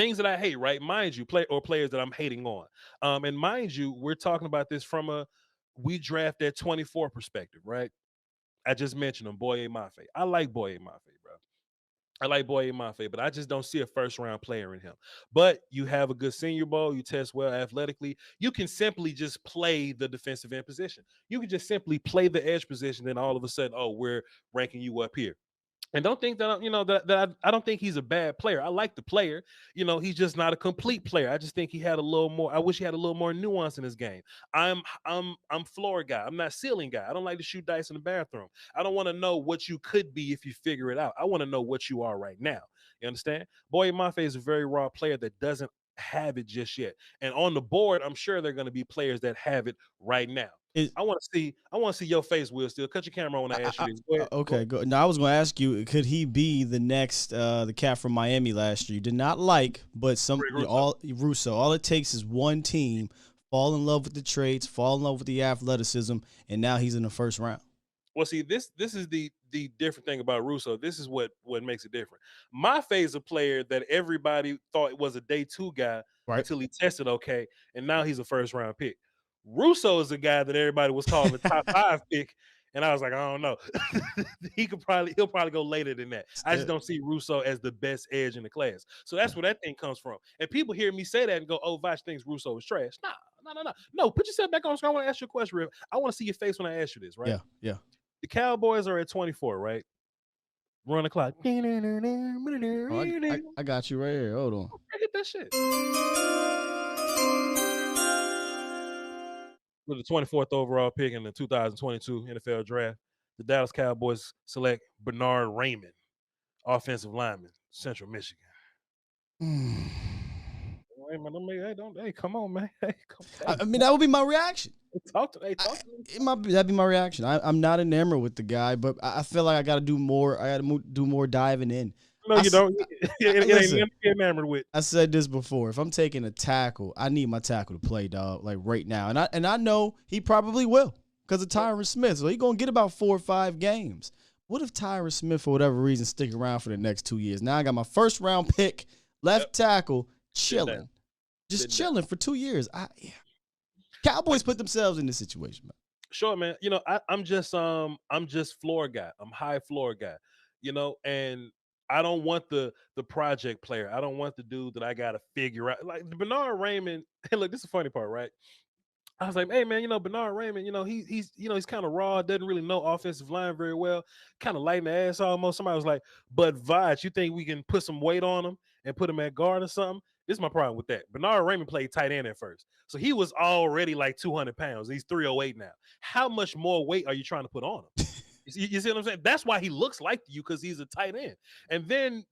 things that I hate, right? Mind you, players that I'm hating on. And mind you, we're talking about this from we draft at 24 perspective, right? I just mentioned him, Boye Mafe. I like Boye Mafe, bro. I like Boye Mafe, but I just don't see a first round player in him. But you have a good Senior Bowl, you test well athletically. You can simply just play the defensive end position. You can just simply play the edge position, then all of a sudden, oh, we're ranking you up here. And don't think that I don't think he's a bad player. I like the player. He's just not a complete player. I just think he had a little more. I wish he had a little more nuance in his game. I'm floor guy. I'm not ceiling guy. I don't like to shoot dice in the bathroom. I don't want to know what you could be if you figure it out. I want to know what you are right now. You understand? Boye Mafe is a very raw player that doesn't have it just yet. And on the board, I'm sure there are going to be players that have it right now. I want to see your face, Will. Still, cut your camera when I ask you this. Go ahead. Okay, go. Now I was going to ask you, could he be the next the cat from Miami last year? You did not like, but Russo. All it takes is one team fall in love with the traits, fall in love with the athleticism, and now he's in the first round. Well, see, this is the different thing about Russo. This is what makes it different. Mafe is a player that everybody thought was a day 2 guy until he tested okay, and now he's a first round pick. Russo is a guy that everybody was calling the top 5 pick, and I was like, I don't know. He'll probably go later than that. I just don't see Russo as the best edge in the class. So that's where that thing comes from. And people hear me say that and go, "Oh, Voch thinks Russo is trash." No. Put yourself back on screen. I want to ask you a question, Real. I want to see your face when I ask you this, right? Yeah. The Cowboys are at 24, right? Run the clock. Oh, I got you right here. Hold on. Get that shit. With the 24th overall pick in the 2022 NFL Draft, the Dallas Cowboys select Bernard Raymond, offensive lineman, Central Michigan. Hey, come on, man. Hey, come on. I mean, that would be my reaction. Talk to me. That'd be my reaction. I'm not enamored with the guy, but I feel like I got to do more. I got to do more diving in. No, you don't. It ain't enamored with. I said this before. If I'm taking a tackle, I need my tackle to play, dog, like right now. And I know he probably will because of Tyron Smith. So he's going to get about 4 or 5 games. What if Tyron Smith, for whatever reason, stick around for the next 2 years? Now I got my first round pick, left tackle, chilling. Just chilling for 2 years. Cowboys put themselves in this situation, man. Sure, man. I'm just floor guy. I'm high floor guy. And I don't want the project player. I don't want the dude that I gotta figure out. Like Bernard Raymond. Hey, look, this is the funny part, right? I was like, hey man, Bernard Raymond, he's kind of raw, doesn't really know offensive line very well, kind of lighting the ass almost. Somebody was like, but Voch, you think we can put some weight on him and put him at guard or something? This is my problem with that. Bernard Raymond played tight end at first. So he was already like 200 pounds. He's 308 now. How much more weight are you trying to put on him? You see what I'm saying? That's why he looks like you, because he's a tight end. And then,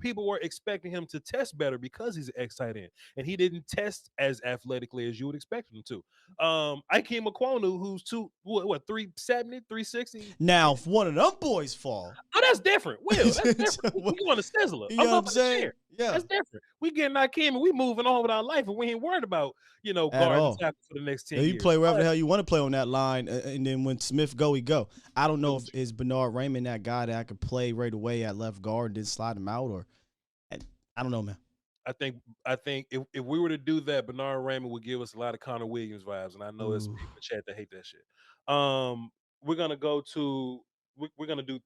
people were expecting him to test better because he's an ex-tight end. And he didn't test as athletically as you would expect him to. Ikem Ekwonu, who's 370, 360. Now, if one of them boys fall. Oh, that's different. Will, that's different. We going to Sizzler. You know what I'm saying? Yeah. That's different. We getting Ikem and we moving on with our life, and we ain't worried about, guard tackle for the next 10 years. You play wherever the hell you want to play on that line, and then when Smith go, he go. I don't know if is Bernard Raymond that guy that I could play right away at left guard and then slide him out, or I don't know, man. I think if we were to do that, Bernard Raymond would give us a lot of Connor Williams vibes, and I know there's people in the chat that hate that shit. We're gonna go to we're gonna do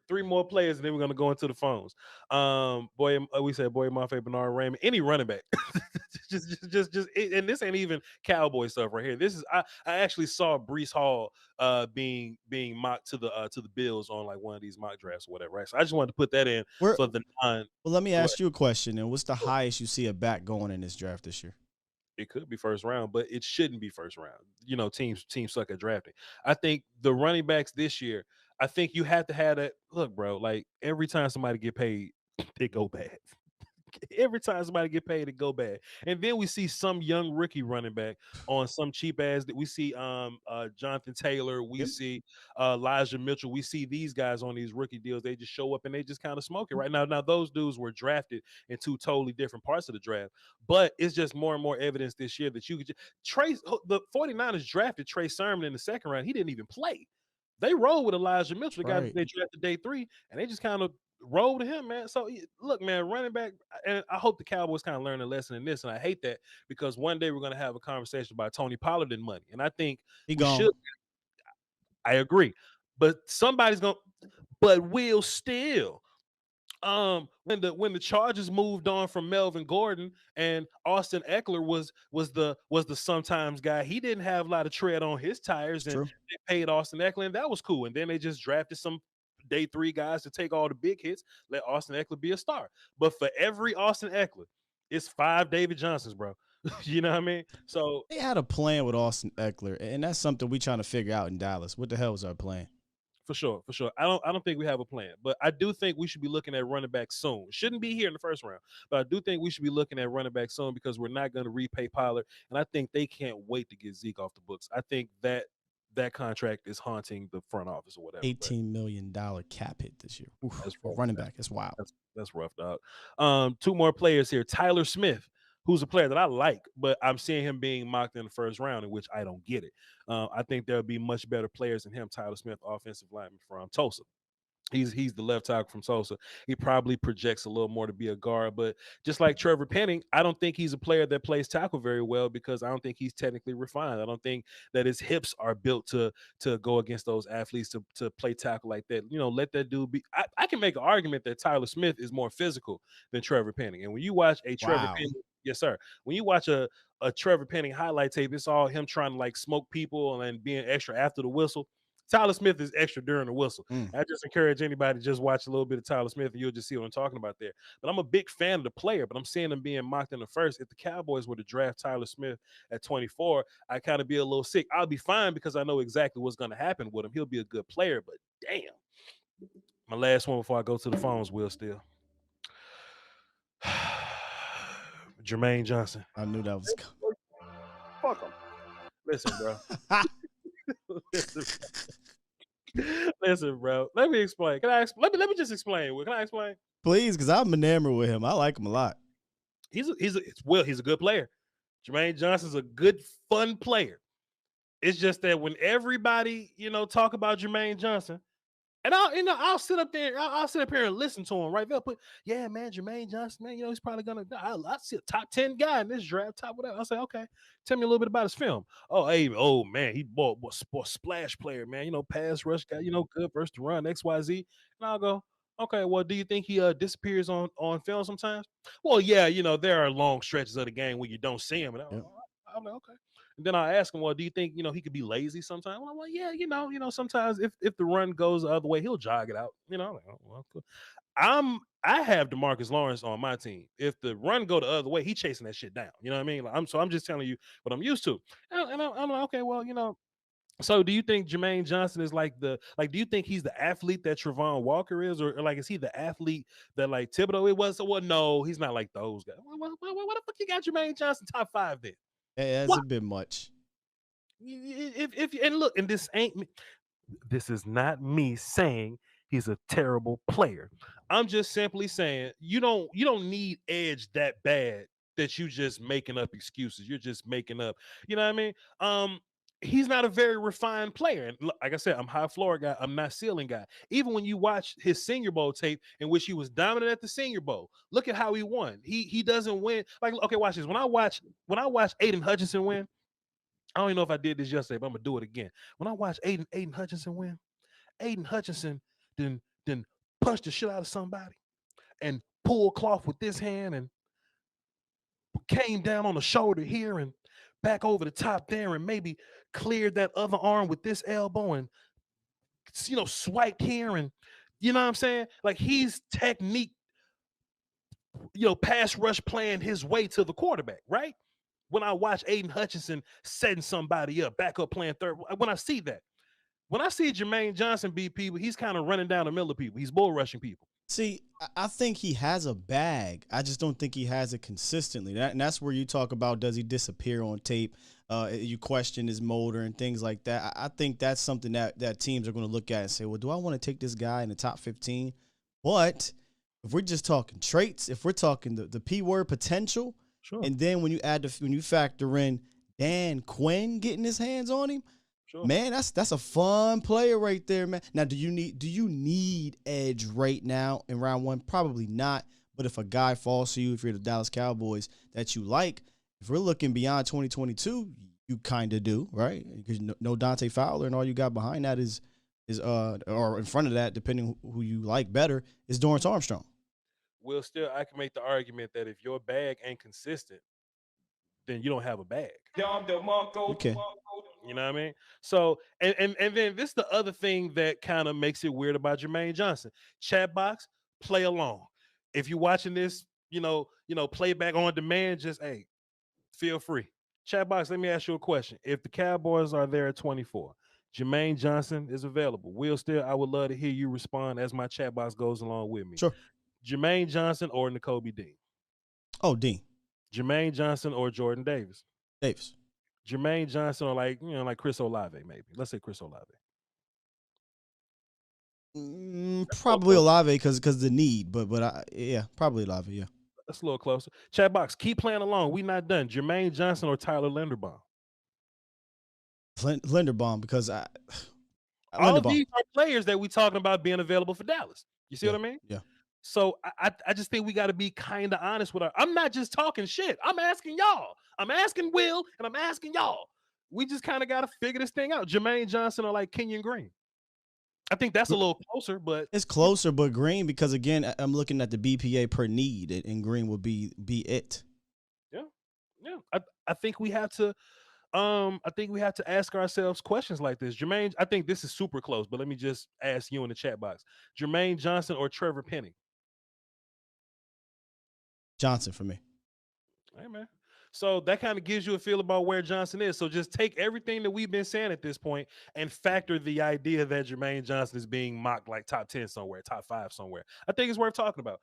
three more players, and then we're gonna go into the phones. We said Boye Mafe, Bernard Raymond, any running back. just, and this ain't even Cowboy stuff right here. This is I actually saw Breece Hall being mocked to the Bills on like one of these mock drafts or whatever, right? So I just wanted to put that in for the non. Well, let me ask you a question. And what's the highest you see a back going in this draft this year? It could be first round, but it shouldn't be first round. Teams suck at drafting. I think the running backs this year, I think you have to have that. Look, bro, like every time somebody get paid, they go bad. Every time somebody get paid, it go bad. And then we see some young rookie running back on some cheap ass that we see Jonathan Taylor, we see Elijah Mitchell, we see these guys on these rookie deals. They just show up and they just kind of smoke it right now. Now those dudes were drafted in 2 totally different parts of the draft, but it's just more and more evidence this year that you could the 49ers drafted Trey Sermon in the second round. He didn't even play. They rolled with Elijah Mitchell, the guy that they drafted day 3, and they just kind of roll to him, man. So look, man, running back, and I hope the Cowboys kind of learn a lesson in this. And I hate that because one day we're going to have a conversation about Tony Pollard and money, and I think He we gone. should. I agree, but somebody's going. But we'll still. When the Chargers moved on from Melvin Gordon and Austin Eckler was the sometimes guy, he didn't have a lot of tread on his tires, It's and true. they paid Austin Eckler, and that was cool. And then they just drafted some day 3 guys to take all the big hits, let Austin Eckler be a star. But for every Austin Eckler, it's 5 David Johnsons, bro. You know what I mean? So They had a plan with Austin Eckler, and that's something we trying to figure out in Dallas. What the hell was our plan? for sure, for sure. I don't think we have a plan, but I do think we should be looking at running back soon. Shouldn't be here in the first round, but I do think we should be looking at running back soon because we're not going to repay Pollard, and I think they can't wait to get Zeke off the books. I think that contract is haunting the front office or whatever. $18 million cap hit this year. Oof, That's for rough, running man. back. That's wild. That's rough, dog. 2 more players here. Tyler Smith, who's a player that I like, but I'm seeing him being mocked in the first round, in which I don't get it. I think there'll be much better players than him. Tyler Smith, offensive lineman from Tulsa. He's the left tackle from Tulsa. He probably projects a little more to be a guard, but just like Trevor Penning, I don't think he's a player that plays tackle very well because I don't think he's technically refined. I don't think that his hips are built to go against those athletes to play tackle like that. Let that dude be. I can make an argument that Tyler Smith is more physical than Trevor Penning. And when you watch a Trevor Wow. Penning, yes, sir. When you watch a Trevor Penning highlight tape, it's all him trying to like smoke people and being extra after the whistle. Tyler Smith is extra during the whistle. I just encourage anybody to just watch a little bit of Tyler Smith and you'll just see what I'm talking about there. But I'm a big fan of the player, but I'm seeing him being mocked in the first. If the Cowboys were to draft Tyler Smith at 24, I kind of be a little sick. I'll be fine because I know exactly what's going to happen with him. He'll be a good player, but damn. My last one before I go to the phones, Will Still. Jermaine Johnson. I knew that was coming. Fuck him. Listen, bro. Listen, bro. Let me explain. Let me just explain. Can I explain? Please, because I'm enamored with him. I like him a lot. He's a good player. Jermaine Johnson's a good, fun player. It's just that when everybody, talk about Jermaine Johnson, and I'll sit up there, I'll sit up here and listen to him, right? They'll put, yeah, man, Jermaine Johnson, man, he's probably gonna. I see a top 10 guy in this draft, top whatever. I'll say, okay, tell me a little bit about his film. Oh man, he bought splash player, man. Pass rush guy, good versus the run, XYZ. And I'll go, okay, well, do you think he disappears on film sometimes? Well, yeah, there are long stretches of the game where you don't see him, and I'm like, okay. And then I ask him, well, do you think, he could be lazy sometimes? Well, I'm like, yeah, sometimes if the run goes the other way, he'll jog it out. I'm like, oh, well, cool. I have DeMarcus Lawrence on my team. If the run go the other way, he chasing that shit down. You know what I mean? I'm just telling you what I'm used to. And I'm like, okay, well, so do you think Jermaine Johnson is do you think he's the athlete that Travon Walker is, or like is he the athlete that like Thibodeau it was? So well, no, he's not like those guys. What the fuck you got Jermaine Johnson top 5 then? Yeah, that's a bit much. If and look, and this is not me saying he's a terrible player. I'm just simply saying you don't need edge that bad that you just making up excuses. You're just making up, you know what I mean? He's not a very refined player. And like I said, I'm high floor guy. I'm not ceiling guy. Even when you watch his Senior Bowl tape in which he was dominant at the Senior Bowl, look at how he won. He doesn't win. Like, okay, watch this. When I watch Aiden Hutchinson win, I don't even know if I did this yesterday, but I'm gonna do it again. When I watch Aiden Hutchinson win, Aiden Hutchinson then punch the shit out of somebody and pull cloth with this hand and came down on the shoulder here and back over the top there and maybe cleared that other arm with this elbow and swiped here and you know what I'm saying? Like he's technique, pass rush playing his way to the quarterback, right? When I watch Aiden Hutchinson setting somebody up, back up playing third, when I see that. When I see Jermaine Johnson beat people, he's kind of running down the middle of people. He's bull rushing people. See, I think he has a bag. I just don't think he has it consistently. And that's where you talk about, does he disappear on tape? You question his motor and things like that. I think that's something that teams are going to look at and say, well, do I want to take this guy in the top 15? But if we're just talking traits, if we're talking the P word potential, sure. And then when you factor in Dan Quinn getting his hands on him, Sure. Man, that's a fun player right there, man. Now, do you need edge right now in round 1? Probably not. But if a guy falls to you, if you're the Dallas Cowboys that you like, if we're looking beyond 2022, you kind of do, right? Because no Dante Fowler, and all you got behind that is or in front of that, depending who you like better, is Dorrance Armstrong. Well, still, I can make the argument that if your bag ain't consistent, then you don't have a bag. Okay. You know what I mean? So, and then this is the other thing that kind of makes it weird about Jermaine Johnson. Chat box, play along. If you're watching this, playback on demand, just feel free. Chat box, let me ask you a question. If the Cowboys are there at 24, Jermaine Johnson is available. Will still, I would love to hear you respond as my chat box goes along with me. Sure. Jermaine Johnson or N'Kobe Dean? Oh, Dean. Jermaine Johnson or Jordan Davis? Davis. Jermaine Johnson or like Chris Olave, maybe. Let's say Chris Olave. Probably Olave because the need, but probably Olave, yeah. That's a little closer. Chat box, keep playing along. We not done. Jermaine Johnson or Tyler Linderbaum? Linderbaum, because all of these are players that we talking about being available for Dallas. You see what I mean? Yeah. So I just think we got to be kind of honest with I'm not just talking shit. I'm asking y'all. I'm asking Will, and I'm asking y'all. We just kind of got to figure this thing out. Jermaine Johnson or like Kenyon Green? I think that's a little closer, but it's closer. But Green, because again, I'm looking at the BPA per need, and Green would be it. Yeah. I think we have to. I think we have to ask ourselves questions like this. Jermaine, I think this is super close, but let me just ask you in the chat box. Jermaine Johnson or Trevor Penning? Johnson for me. Hey, man. So that kind of gives you a feel about where Johnson is. So just take everything that we've been saying at this point and factor the idea that Jermaine Johnson is being mocked like top 10 somewhere, top 5 somewhere. I think it's worth talking about.